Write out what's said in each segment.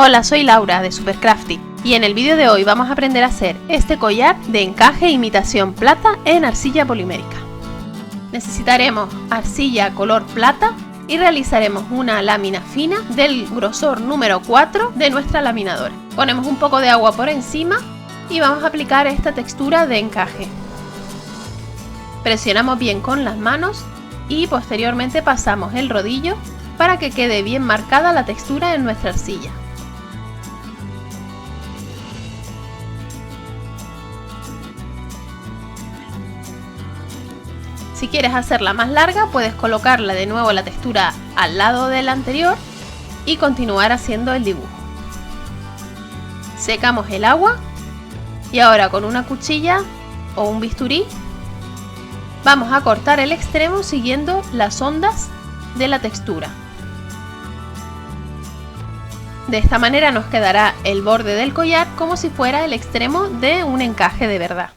Hola, soy Laura de Supercrafty y en el vídeo de hoy vamos a aprender a hacer este collar de encaje imitación plata en arcilla polimérica. Necesitaremos arcilla color plata y realizaremos una lámina fina del grosor número 4 de nuestra laminadora. Ponemos un poco de agua por encima y vamos a aplicar esta textura de encaje. Presionamos bien con las manos y posteriormente pasamos el rodillo para que quede bien marcada la textura en nuestra arcilla. Si quieres hacerla más larga, puedes colocarla de nuevo la textura al lado de la anterior y continuar haciendo el dibujo. Secamos el agua y ahora con una cuchilla o un bisturí vamos a cortar el extremo siguiendo las ondas de la textura. De esta manera nos quedará el borde del collar como si fuera el extremo de un encaje de verdad.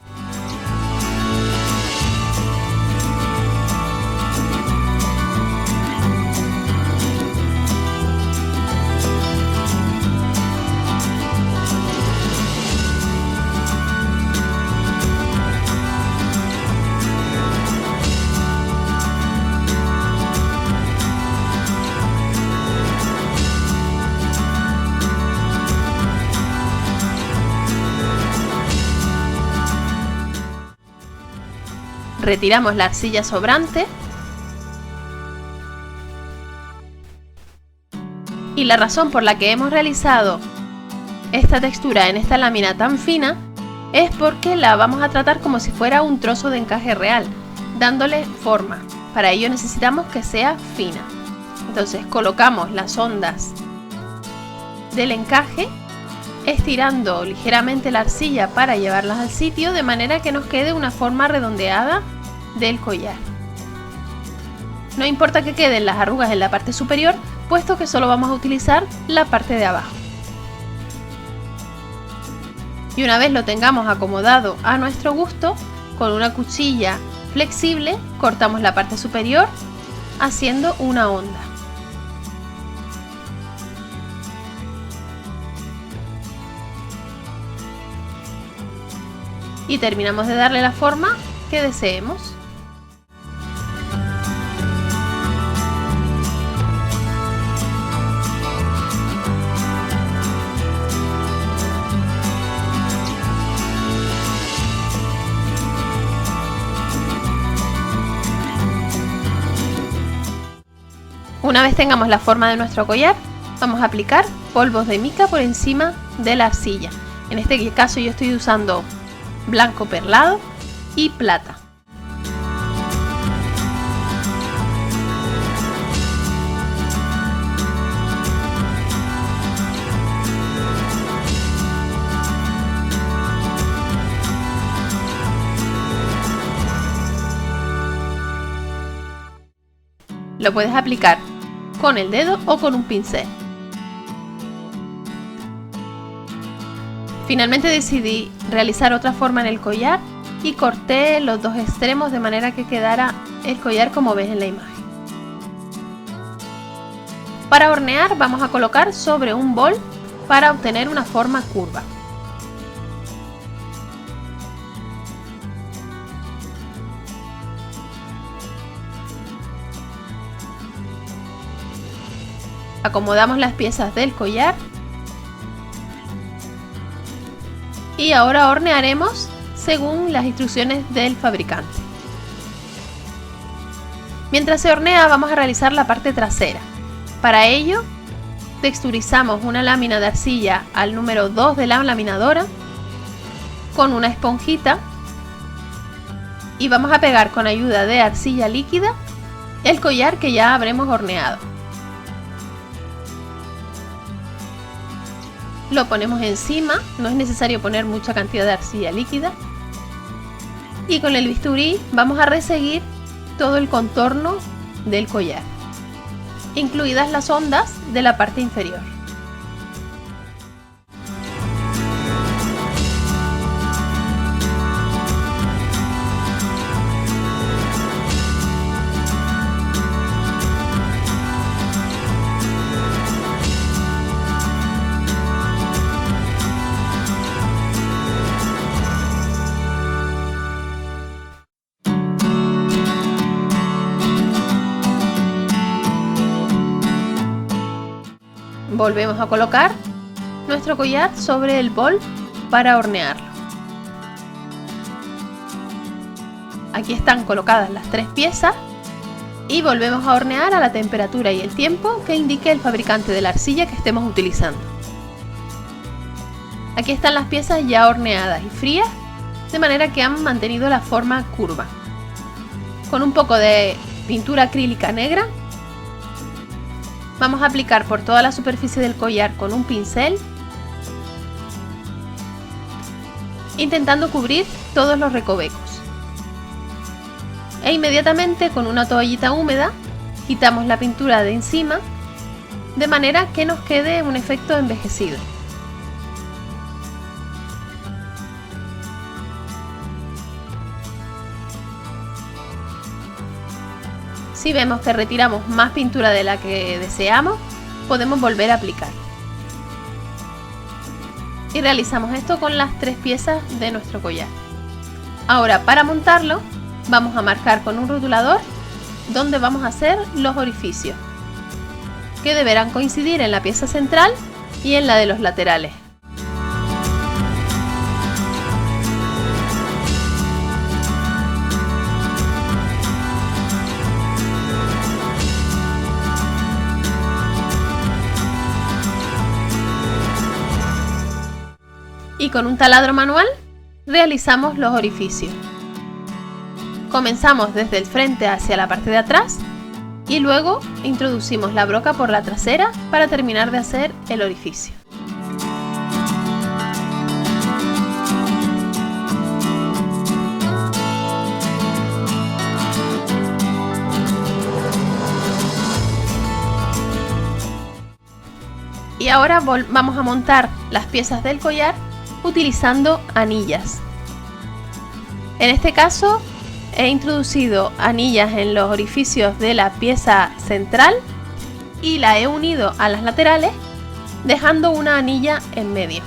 Retiramos la arcilla sobrante y la razón por la que hemos realizado esta textura en esta lámina tan fina es porque la vamos a tratar como si fuera un trozo de encaje real, dándole forma. Para ello necesitamos que sea fina. Entonces colocamos las ondas del encaje estirando ligeramente la arcilla para llevarlas al sitio de manera que nos quede una forma redondeada del collar. No importa que queden las arrugas en la parte superior, puesto que solo vamos a utilizar la parte de abajo. Y una vez lo tengamos acomodado a nuestro gusto, con una cuchilla flexible cortamos la parte superior haciendo una onda. Y terminamos de darle la forma que deseemos. Una vez tengamos la forma de nuestro collar, vamos a aplicar polvos de mica por encima de la arcilla. En este caso yo estoy usando blanco perlado y plata. Lo puedes aplicar con el dedo o con un pincel. Finalmente decidí realizar otra forma en el collar y corté los dos extremos de manera que quedara el collar como ves en la imagen. Para hornear vamos a colocar sobre un bol para obtener una forma curva. Acomodamos las piezas del collar y ahora hornearemos según las instrucciones del fabricante. Mientras se hornea vamos a realizar la parte trasera. Para ello texturizamos una lámina de arcilla al número 2 de la laminadora con una esponjita y vamos a pegar con ayuda de arcilla líquida el collar que ya habremos horneado. Lo ponemos encima, no es necesario poner mucha cantidad de arcilla líquida. Y con el bisturí vamos a reseguir todo el contorno del collar, incluidas las ondas de la parte inferior. volvemos a colocar nuestro collar sobre el bol para hornearlo. Aquí están colocadas las 3 piezas y volvemos a hornear a la temperatura y el tiempo que indique el fabricante de la arcilla que estemos utilizando. Aquí están las piezas ya horneadas y frías, de manera que han mantenido la forma curva. Con un poco de pintura acrílica negra vamos a aplicar por toda la superficie del collar con un pincel, intentando cubrir todos los recovecos. E inmediatamente con una toallita húmeda quitamos la pintura de encima, de manera que nos quede un efecto envejecido. Si vemos que retiramos más pintura de la que deseamos, podemos volver a aplicar. Y realizamos esto con las 3 piezas de nuestro collar. Ahora, para montarlo, vamos a marcar con un rotulador donde vamos a hacer los orificios, que deberán coincidir en la pieza central y en la de los laterales. Y con un taladro manual realizamos los orificios. Comenzamos desde el frente hacia la parte de atrás y luego introducimos la broca por la trasera para terminar de hacer el orificio. Y ahora vamos a montar las piezas del collar utilizando anillas. En este caso he introducido anillas en los orificios de la pieza central y la he unido a las laterales, dejando una anilla en medio.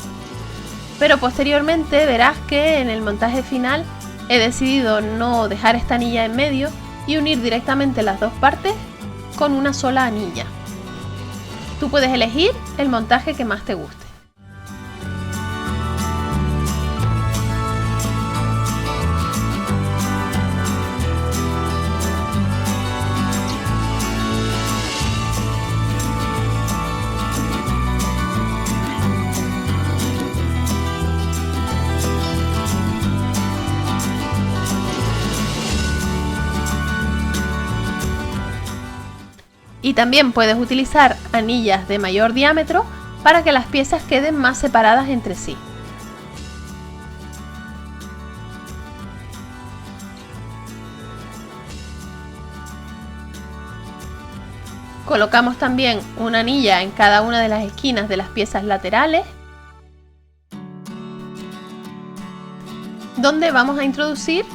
Pero posteriormente verás que en el montaje final he decidido no dejar esta anilla en medio y unir directamente las dos partes con una sola anilla. Tú puedes elegir el montaje que más te guste. Y también puedes utilizar anillas de mayor diámetro para que las piezas queden más separadas entre sí. Colocamos también una anilla en cada una de las esquinas de las piezas laterales, donde vamos a introducir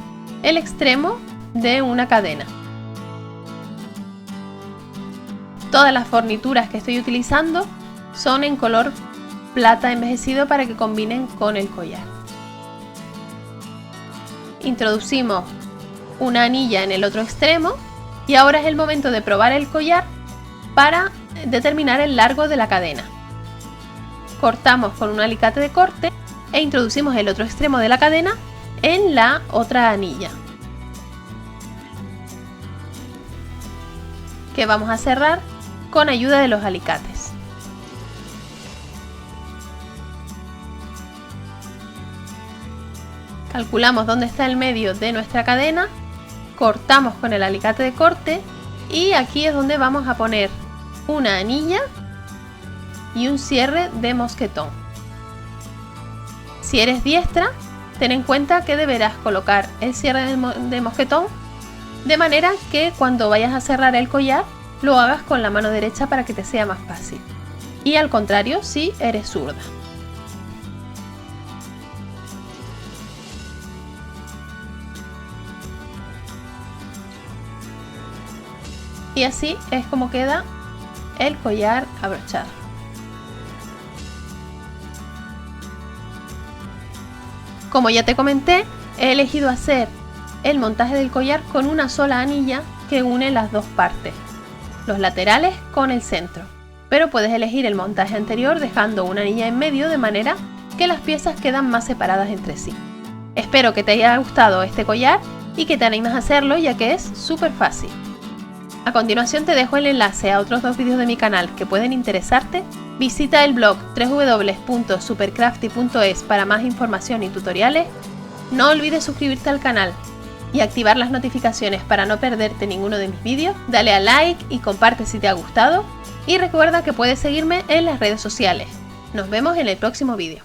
el extremo de una cadena. Todas las fornituras que estoy utilizando son en color plata envejecido para que combinen con el collar. Introducimos una anilla en el otro extremo y ahora es el momento de probar el collar para determinar el largo de la cadena. Cortamos con un alicate de corte e introducimos el otro extremo de la cadena en la otra anilla, que vamos a cerrar con ayuda de los alicates. Calculamos dónde está el medio de nuestra cadena, cortamos con el alicate de corte y aquí es donde vamos a poner una anilla y un cierre de mosquetón. Si eres diestra, ten en cuenta que deberás colocar el cierre de mosquetón de manera que cuando vayas a cerrar el collar lo hagas con la mano derecha para que te sea más fácil. Y al contrario si eres zurda. Y así es como queda el collar abrochado. Como ya te comenté, he elegido hacer el montaje del collar con una sola anilla que une las dos partes, los laterales con el centro. pero puedes elegir el montaje anterior dejando una anilla en medio de manera que las piezas quedan más separadas entre sí. Espero que te haya gustado este collar y que te animes a hacerlo, ya que es súper fácil. A continuación te dejo el enlace a otros 2 vídeos de mi canal que pueden interesarte. Visita el blog www.supercrafty.es para más información y tutoriales. No olvides suscribirte al canal y activar las notificaciones para no perderte ninguno de mis vídeos. Dale a like y comparte si te ha gustado. Y recuerda que puedes seguirme en las redes sociales. Nos vemos en el próximo vídeo.